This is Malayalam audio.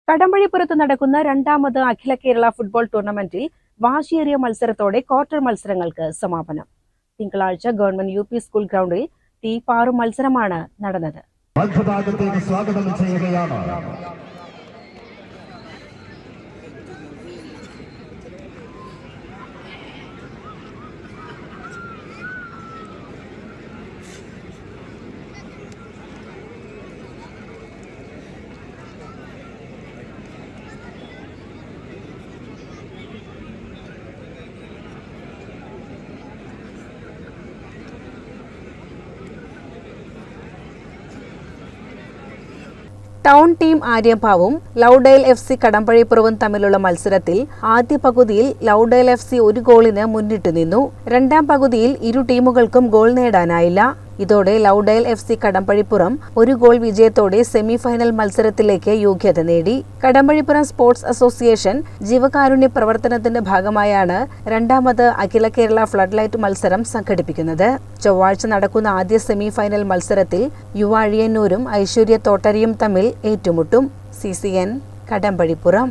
കടമ്പഴിപ്പുറത്ത് നടക്കുന്ന രണ്ടാമത് അഖില കേരള ഫുട്ബോൾ ടൂർണമെന്റിൽ വാശിയേറിയ മത്സരത്തോടെ ക്വാർട്ടർ മത്സരങ്ങൾക്ക് സമാപനം. തിങ്കളാഴ്ച ഗവൺമെന്റ് UP സ്കൂൾ ഗ്രൗണ്ടിൽ തീപാറും മത്സരമാണ് നടന്നത്. സ്വാഗതം ചെയ്യുകയാണ്. ടൗൺ ടീം ആര്യമ്പാവും ലൗഡേൽ FC കടമ്പഴിപ്പുറവും തമ്മിലുള്ള മത്സരത്തിൽ ആദ്യ പകുതിയിൽ ലൗഡേൽ FC ഒരു ഗോളിന് മുന്നിട്ട് നിന്നു. രണ്ടാം പകുതിയിൽ ഇരു ടീമുകൾക്കും ഗോൾ നേടാനായില്ല. ഇതോടെ ലൗഡേൽ FC കടമ്പഴിപ്പുറം ഒരു ഗോൾ വിജയത്തോടെ സെമിഫൈനൽ മത്സരത്തിലേക്ക് യോഗ്യത നേടി. കടമ്പഴിപ്പുറം സ്പോർട്സ് അസോസിയേഷൻ ജീവകാരുണ്യ പ്രവർത്തനത്തിന്റെ ഭാഗമായാണ് രണ്ടാമത് അഖില കേരള ഫ്ലഡ് ലൈറ്റ് മത്സരം സംഘടിപ്പിക്കുന്നത്. ചൊവ്വാഴ്ച നടക്കുന്ന ആദ്യ സെമിഫൈനൽ മത്സരത്തിൽ യുവ അഴിയന്നൂരും ഐശ്വര്യ തോട്ടരിയും തമ്മിൽ ഏറ്റുമുട്ടും. CCN കടമ്പഴിപ്പുറം.